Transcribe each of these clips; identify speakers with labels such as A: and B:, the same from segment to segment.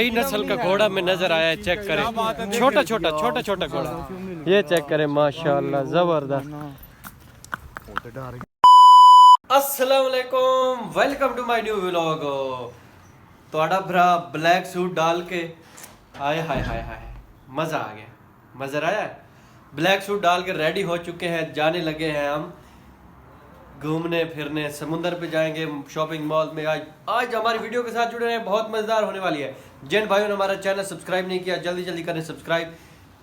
A: नई नस्ल का घोड़ा में नजर आया है, चेक करें। छोटा छोटा घोड़ा, ये चेक करें माशाल्लाह, जबरदस्त। अस्सलाम वालेकुम, welcome to my new vlog. थोड़ा भरा ब्लैक सूट डाल के हाय हाय हाय हाय, मज़ा आ गया, मज़ा आया। ब्लैक सूट डाल के रेडी हो चुके हैं, जाने लगे हैं हम घूमने फिरने, समुंदर पे जाएंगे, शॉपिंग मॉल में। आज हमारी वीडियो के साथ जुड़े रहें, बहुत मज़ेदार होने वाली है। जिन भाइयों ने हमारा चैनल सब्सक्राइब नहीं किया, जल्दी जल्दी करें सब्सक्राइब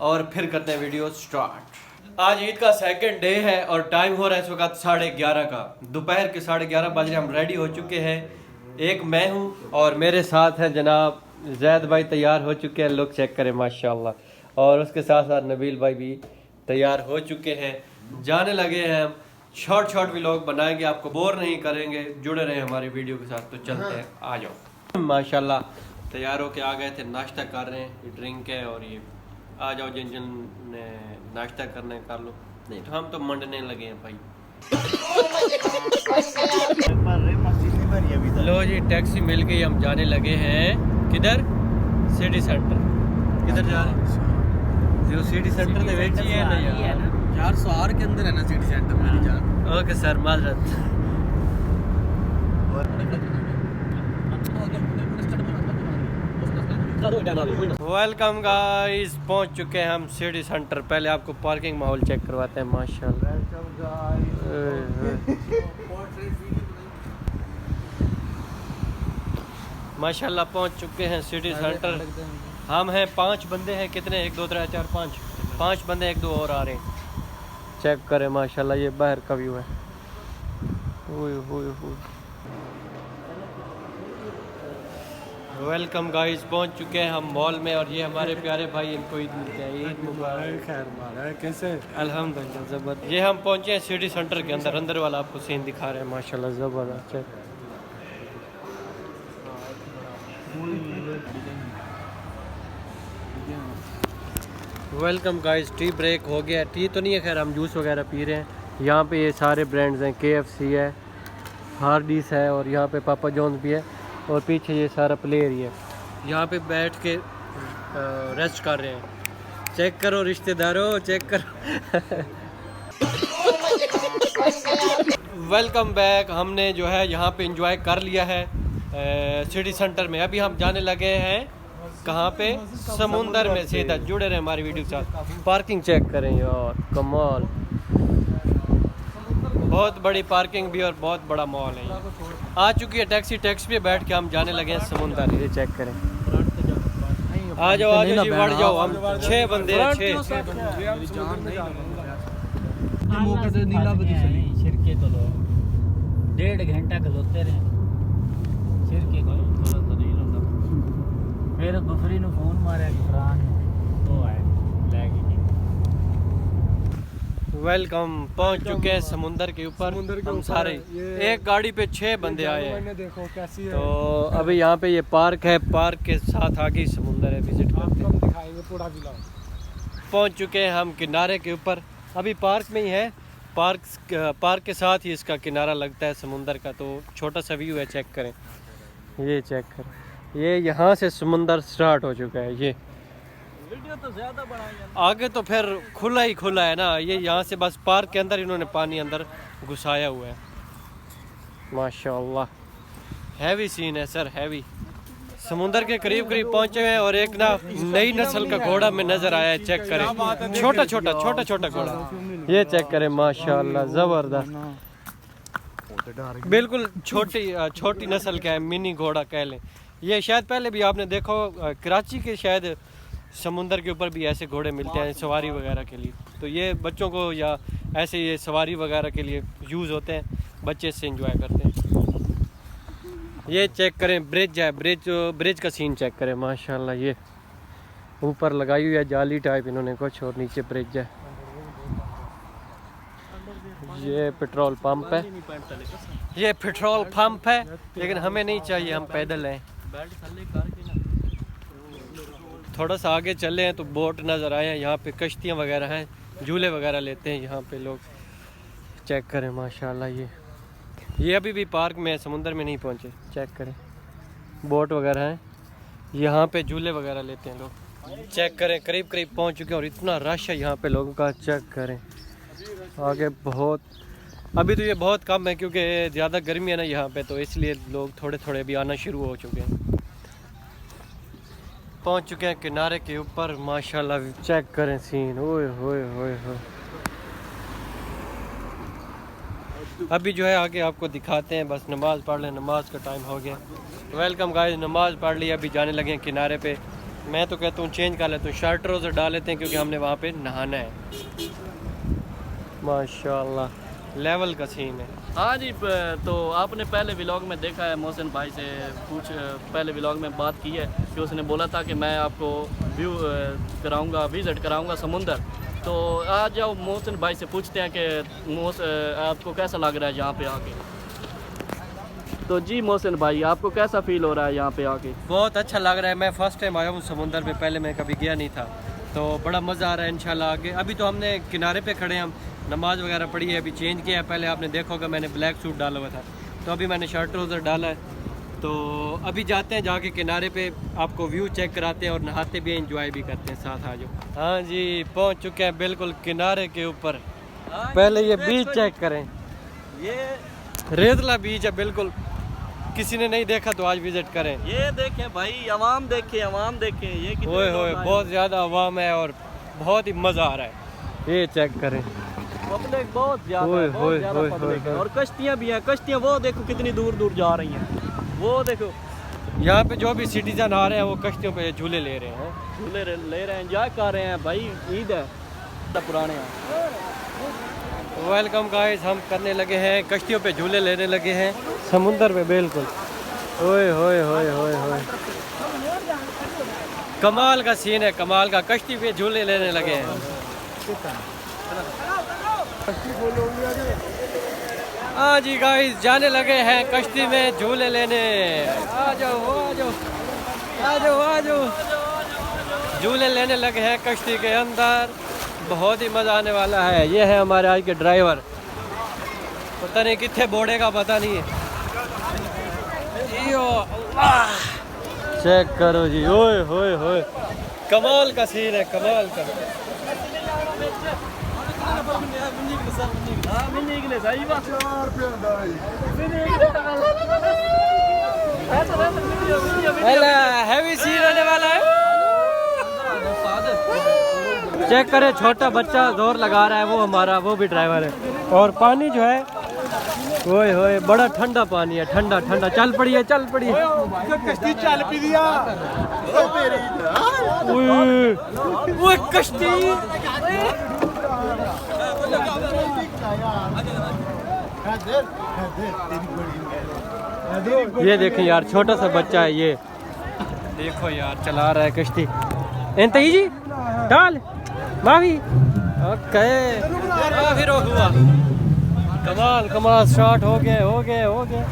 A: और फिर करते हैं वीडियो स्टार्ट। आज ईद का सेकंड डे है और टाइम हो रहा है इस वक्त 11:30 का, दोपहर के 11:30 बज रहे। हम रेडी हो चुके हैं, एक मैं हूँ और मेरे साथ हैं जनाब जैद भाई, तैयार हो चुके हैं, लुक चेक करें माशाल्लाह। और उसके साथ साथ नबील भाई भी तैयार हो चुके हैं, जाने लगे हैं हम। शॉर्ट व्लॉग बनाएंगे, आपको बोर नहीं करेंगे, जुड़े रहे हमारे वीडियो के साथ। तो चलते हैं, आ जाओ। माशाल्लाह तैयार होके आ गए थे, नाश्ता कर रहे हैं, ये ड्रिंक है और ये आ जाओ जिन जिन ने नाश्ता करने कर लो, नहीं तो हम तो मंडने लगे हैं भाई। लो जी, टैक्सी मिल गई, हम जाने लगे हैं किधर, सिटी सेंटर। किधर जा रहे हैं? जो सिटी सेंटर के वेच ही है ना यार,
B: सवार के अंदर है ना सिटी सेंटर मेरी जान।
A: ओके सर, माजरत। वेलकम गाइस, पहुंच चुके हैं हम सिटी सेंटर। पहले आपको पार्किंग माहौल चेक करवाते हैं माशाल्लाह। माशाल्लाह पहुंच चुके हैं सिटी सेंटर। हम हैं 5 बंदे हैं, कितने, 1 2 3 4 5 बंदे, 1 2 और आ रहे हैं। चेक करें माशाल्लाह, ये बाहर का व्यू है। वेलकम गाइस, पहुंच चुके हैं हम मॉल में और ये हमारे प्यारे भाई, इनको ईद मिलते हैं। ईद मुबारक।
B: खैर कैसे?
A: अल्हम्दुलिल्लाह ज़बरदस्त। ये हम पहुंचे हैं सिटी सेंटर के अंदर, अंदर वाला आपको सीन दिखा रहे हैं माशाल्लाह, ज़बरदस्त। वेलकम गाइस, टी ब्रेक हो गया। टी तो नहीं है खैर, हम जूस वगैरह पी रहे हैं। यहाँ पे ये सारे ब्रांड्स हैं, KFC है, हार्डीज है और यहाँ पे पापा जॉन्स भी है और पीछे ये सारा प्ले एरिया है। यहाँ पे बैठ के रेस्ट कर रहे हैं। चेक करो रिश्तेदारों, चेक करो। Welcome back. हमने जो है यहाँ पे एंजॉय कर लिया है सिटी सेंटर में। अभी हम जाने लगे हैं कहाँ पे, समुंदर में। सीधा जुड़े रहे हमारी वीडियो के साथ। पार्किंग चेक करें यार, कमाल, बहुत बड़ी पार्किंग भी और बहुत बड़ा मॉल है। आ चुकी है टैक्सी, टैक्सी पे बैठ के हम जाने लगे हैं समुंदर। ये चेक करें, आ जाओ जी, बढ़ जाओ। हम 6 बंदे हैं, 6।
C: शिरके तो लो 1.5 घंटा खलोते रहे, शिरके को तो नहीं लोग। फिर गुफरी ने फोन मारा, गुफरान तो आए लैगी।
A: वेलकम, पहुंच चुके हैं समुंदर के ऊपर। हम सारे एक गाड़ी पे 6 बंदे आए हैं।
B: देखो कैसी है।
A: तो अभी यहाँ पे ये पार्क है, पार्क के साथ आगे समुंदर है, विजिट करते हैं।
B: दिखाएंगे पूरा व्लॉग।
A: पहुँच चुके हैं हम किनारे के ऊपर, अभी पार्क में ही है। पार्क के साथ ही इसका किनारा लगता है समुंदर का। तो छोटा सा व्यू है, चेक करें, ये चेक करें। ये यहाँ से समुंदर स्टार्ट हो चुका है। ये
C: वीडियो तो ज्यादा बड़ा है,
A: आगे तो फिर खुला ही खुला है ना। ये यहाँ से बस पार्क के अंदर इन्होंने पानी अंदर घुसाया हुआ है। माशाल्लाह हैवी सीन है सर, हैवी। समुंदर के करीब पहुंचे हैं और एक ना नई नस्ल का घोड़ा में नजर आया है, चेक करें। छोटा घोड़ा, ये चेक करें माशाल्लाह, जबरदस्त। बिल्कुल छोटी नस्ल का है, मिनी घोड़ा कह लें। ये शायद पहले भी आपने देखो, कराची के शायद समुंदर के ऊपर भी ऐसे घोड़े मिलते हैं सवारी वगैरह के लिए। तो ये बच्चों को या ऐसे ये सवारी वगैरह के लिए यूज़ होते हैं, बच्चे इससे एंजॉय करते हैं। ये चेक करें, ब्रिज है, ब्रिज का सीन चेक करें माशाल्लाह। ये ऊपर लगाई हुई है जाली टाइप इन्होंने कुछ, और नीचे ब्रिज है। ये पेट्रोल पंप है, ये पेट्रोल पंप है, लेकिन हमें नहीं चाहिए, हम पैदल हैं। थोड़ा सा आगे चले हैं तो बोट नज़र आए हैं, यहाँ पे कश्तियाँ वगैरह हैं, झूले वगैरह लेते हैं यहाँ पे लोग। चेक करें माशाल्लाह। ये अभी भी पार्क में है, समुंदर में नहीं पहुँचे। चेक करें, बोट वगैरह हैं, यहाँ पे झूले वगैरह लेते हैं लोग। चेक करें, करीब करीब पहुँच चुके हैं और इतना रश है यहाँ पे लोगों का, चेक करें। आगे बहुत, अभी तो ये बहुत कम है क्योंकि ज़्यादा गर्मी है ना यहाँ पे, तो इसलिए लोग थोड़े थोड़े अभी आना शुरू हो चुके हैं। पहुँच चुके हैं किनारे के ऊपर, माशाल्लाह चेक करें सीन, ओए होए होए होए। अभी जो है आगे आपको दिखाते हैं, बस नमाज़ पढ़ लें, नमाज का टाइम हो गया। वेलकम गाइस, नमाज पढ़ ली, अभी जाने लगे हैं किनारे पे। मैं तो कहता हूँ चेंज कर लेता हूँ, शर्ट ट्राउज़र डाल लेते हैं क्योंकि हमने वहाँ पे नहाना है। माशाल्लाह लेवल का सीन है।
D: हाँ जी, तो आपने पहले व्लॉग में देखा है, मोहसिन भाई से पहले व्लॉग में बात की है कि उसने बोला था कि मैं आपको व्यू कराऊंगा, विज़िट कराऊंगा समुंदर। तो आज जाओ मोहसिन भाई से पूछते हैं कि आपको कैसा लग रहा है यहाँ पे आके। तो जी मोहसिन भाई, आपको कैसा फील हो रहा है यहाँ पे आके?
A: बहुत अच्छा लग रहा है, मैं फ़र्स्ट टाइम आया हूँ समुंदर पे, पहले मैं कभी गया नहीं था, तो बड़ा मज़ा आ रहा है इंशाल्लाह आगे। अभी तो हमने किनारे पे खड़े हैं, हम नमाज़ वगैरह पढ़ी है, अभी चेंज किया है। पहले आपने देखा होगा मैंने ब्लैक सूट डाला हुआ था, तो अभी मैंने शर्ट ट्राउज़र डाला है। तो अभी जाते हैं, जाके किनारे पे आपको व्यू चेक कराते हैं और नहाते भी हैं, इंजॉय भी करते हैं, साथ आ जाओ। हाँ जी, पहुँच चुके हैं बिल्कुल किनारे के ऊपर। पहले ये बीच चेक करें,
D: ये
A: रेतला बीच है बिल्कुल, किसी ने नहीं देखा तो आज विजिट करें।
D: ये देखें भाई, अवाम देखें, अवाम देखें, ये कितने
A: ओए
D: लोग
A: होए,
D: आए
A: बहुत ज़्यादा अवाम है और बहुत ही मज़ा आ रहा है। ये चेक करें,
D: पब्लिक बहुत ज़्यादा
A: ओए
D: है,
A: होए
D: बहुत ज़्यादा
A: होए
D: पब्लिक है।
A: होए।
D: और कश्तियाँ भी हैं, कश्तियाँ वो देखो कितनी दूर दूर जा रही हैं, वो देखो।
A: यहाँ पे जो भी सिटीजन आ रहे हैं वो कश्तियों पे झूले ले रहे हैं।
D: झूले ले रहे हैं, एंजॉय कर रहे हैं भाई, ईद है पुराने यहाँ।
A: वेलकम गाइस, हम करने लगे हैं, कश्तियों पे झूले लेने लगे हैं समुंदर पे बिल्कुल। ओए होए होए होए होए, कमाल का सीन है, कमाल का। कश्ती पे झूले लेने लगे हैं। हाँ जी गाइस, जाने लगे हैं कश्ती में झूले लेने। आ जाओ आ जाओ आ जाओ आ जाओ, झूले लेने लगे हैं कश्ती के अंदर, बहुत ही मज़ा आने वाला है। ये है हमारे आज के ड्राइवर, पता नहीं कितने बोड़ेगा, पता नहीं है। चेक करो जी, ओए होए होए, कमाल का सीन है, कमाल का। हैवी सीन होने वाला है। चेक करें, छोटा बच्चा जोर लगा रहा है, वो हमारा, वो भी ड्राइवर है। और पानी जो है, ओए होए, बड़ा ठंडा पानी है, ठंडा ठंडा। चल पड़ी है, चल पड़ी है।
B: कश्ती चल पी दिया।
A: वो कश्ती, ये देखें यार, छोटा सा बच्चा है ये, देखो यार, चला रहा है कश्ती। एंतई जी डाल माफी, ओके फिर हुआ। कमाल कमाल, स्टार्ट हो गए हो गए हो गए।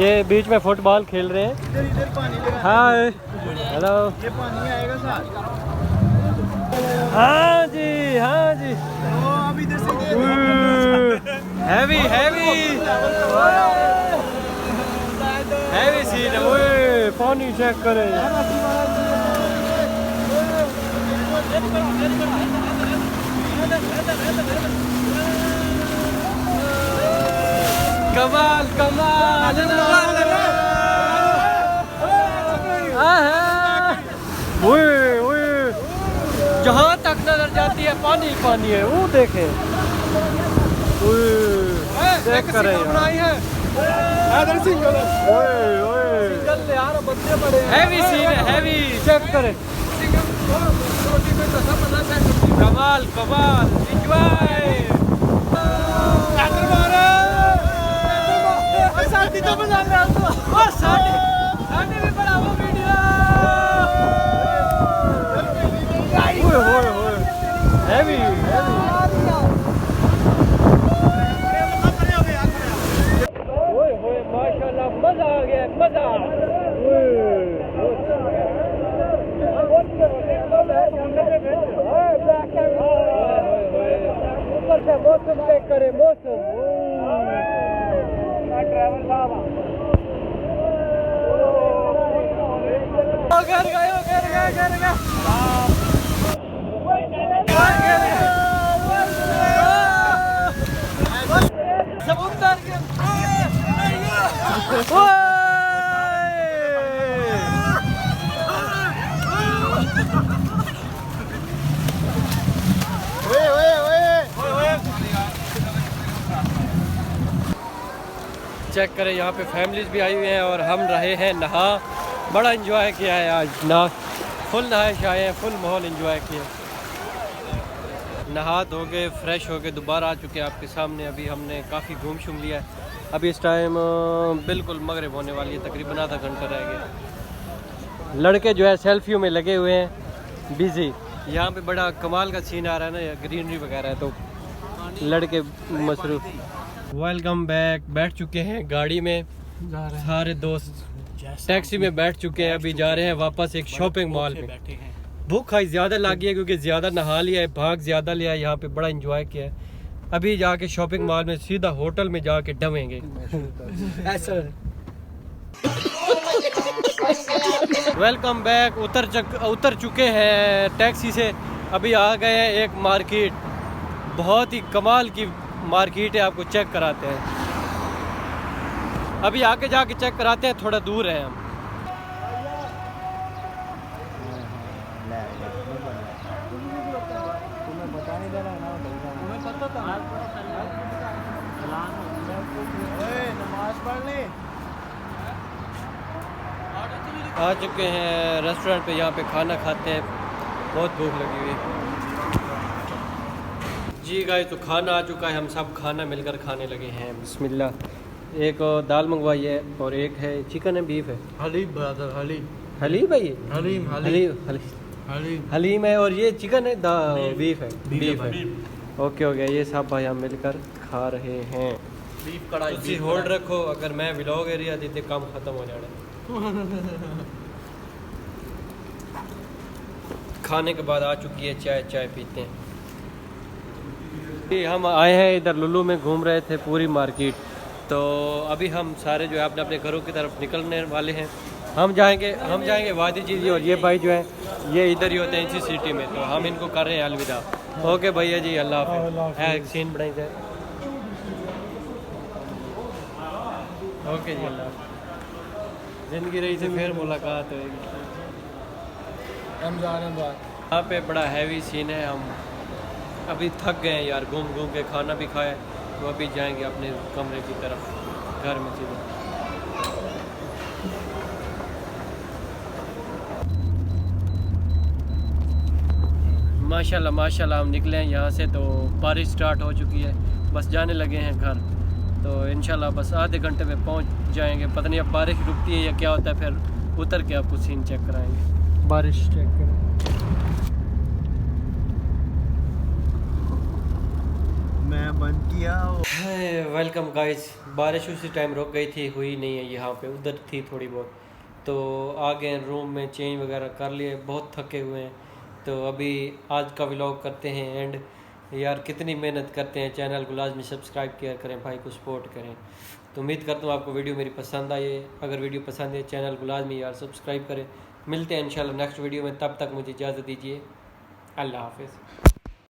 A: ये बीच में फुटबॉल खेल रहे हैं। हाय हेलो,
B: ये पानी आएगा साथ।
A: हाँ जी हाँ जी,
B: अभी इधर से
A: हैवी हैवी हैवी सीन है। ओए पानी चेक करें, कमाल कमाल। ओए ओए, जहाँ तक नजर जाती है पानी पानी है, वो देखे। चेक करें हैवी सीन है, हैवी, चेक करें। कमाल कमाल, एंजॉय। हैवी हैवी, ओए होए, माशाल्लाह, मजा आ गया, मजा। मौसम चेक करें, मौसम। चेक करें यहाँ पे फैमिलीज भी आई हुई हैं और हम रहे हैं नहा। बड़ा इंजॉय किया है आज ना, फुल नहाए शाए हैं, फुल माहौल इंजॉय किया। नहा धो के फ्रेश हो के दोबारा आ चुके हैं आपके सामने। अभी हमने काफ़ी घूम शूम लिया है। अभी इस टाइम बिल्कुल मगरिब होने वाली है, तकरीबन आधा घंटा रह गया। लड़के जो है सेल्फियों में लगे हुए हैं बिजी। यहाँ पे बड़ा कमाल का सीन आ रहा है ना, ग्रीनरी वगैरह है, तो लड़के मसरूफ। Welcome back. बैठ चुके हैं गाड़ी में, सारे दोस्त टैक्सी में बैठ चुके हैं। अभी जा रहे हैं वापस एक शॉपिंग मॉल में। भूख खाई ज़्यादा लगी है क्योंकि ज़्यादा नहा लिया है, भाग ज़्यादा लिया है, यहाँ पे बड़ा इंजॉय किया है। अभी जाके शॉपिंग मॉल में सीधा होटल में जाके डमेंगे। Welcome back. उतर चुके हैं टैक्सी से। अभी आ गए हैं एक मार्केट, बहुत ही कमाल की मार्केट है, आपको चेक कराते हैं। अभी आके जाके चेक कराते हैं, थोड़ा दूर है हम। आ चुके हैं रेस्टोरेंट पे, यहाँ पे खाना खाते हैं, बहुत भूख लगी हुई है। जी गाइस, तो खाना आ चुका है, हम सब खाना मिलकर खाने लगे हैं। बिस्मिल्लाह। एक दाल मंगवाई है और एक है चिकन है, बीफ है।
B: हलीम ब्रदर, हलीम
A: हलीम है ये,
B: हलीम
A: हलीम है, और ये चिकन है, बीफ है। बीफ है। ओके हो गया। ये सब भाई हम मिलकर खा रहे हैं।
B: बीफ कढ़ाई।
A: तुसी होल्ड रखो, अगर मैं व्लॉग एरिया देते काम खत्म हो जाना। खाने के बाद आ चुकी है चाय पीते हैं। हम आए हैं इधर लुलू में, घूम रहे थे पूरी मार्केट। तो अभी हम सारे जो है अपने अपने घरों की तरफ निकलने वाले हैं। हम जाएंगे वादी जी, और ये भाई जो है ये इधर ही होते हैं इसी सिटी में, तो हम इनको कर रहे हैं अलविदा। ओके भैया जी, अल्लाह हाफ़िज़। है एक सीन बनाई जाए। ओके जी, अल्लाह हाफ़िज़। ज़िंदगी रही से फिर मुलाकात होगी।
B: हम जा रहे हैं।
A: यहाँ पे बड़ा हैवी सीन है। हम अभी थक गए हैं यार, घूम के, खाना भी खाया, तो अभी जाएंगे अपने कमरे की तरफ, घर में सीधे। माशाल्लाह हम निकले हैं यहाँ से, तो बारिश स्टार्ट हो चुकी है, बस जाने लगे हैं घर। तो इंशाल्लाह बस आधे घंटे में पहुँच जाएंगे। पता नहीं अब बारिश रुकती है या क्या होता है, फिर उतर के आपको सीन चेक कराएंगे। बारिश चेक करें।
B: मैं बंद किया।
A: Welcome guys. बारिश उसी टाइम रुक गई थी, हुई नहीं है यहाँ पे, उधर थी थोड़ी बहुत। तो आ गए रूम में, चेंज वगैरह कर लिए, बहुत थके हुए हैं। तो अभी आज का व्लॉग करते हैं एंड। यार कितनी मेहनत करते हैं, चैनल को लाजमी सब्सक्राइब किया करें, भाई को सपोर्ट करें। तो उम्मीद करता हूँ आपको वीडियो मेरी पसंद आई है। अगर वीडियो पसंद है, चैनल को लाजमी यार सब्सक्राइब करें। मिलते हैं इंशाल्लाह नेक्स्ट वीडियो में, तब तक मुझे इजाज़त दीजिए। अल्लाह हाफ़िज़।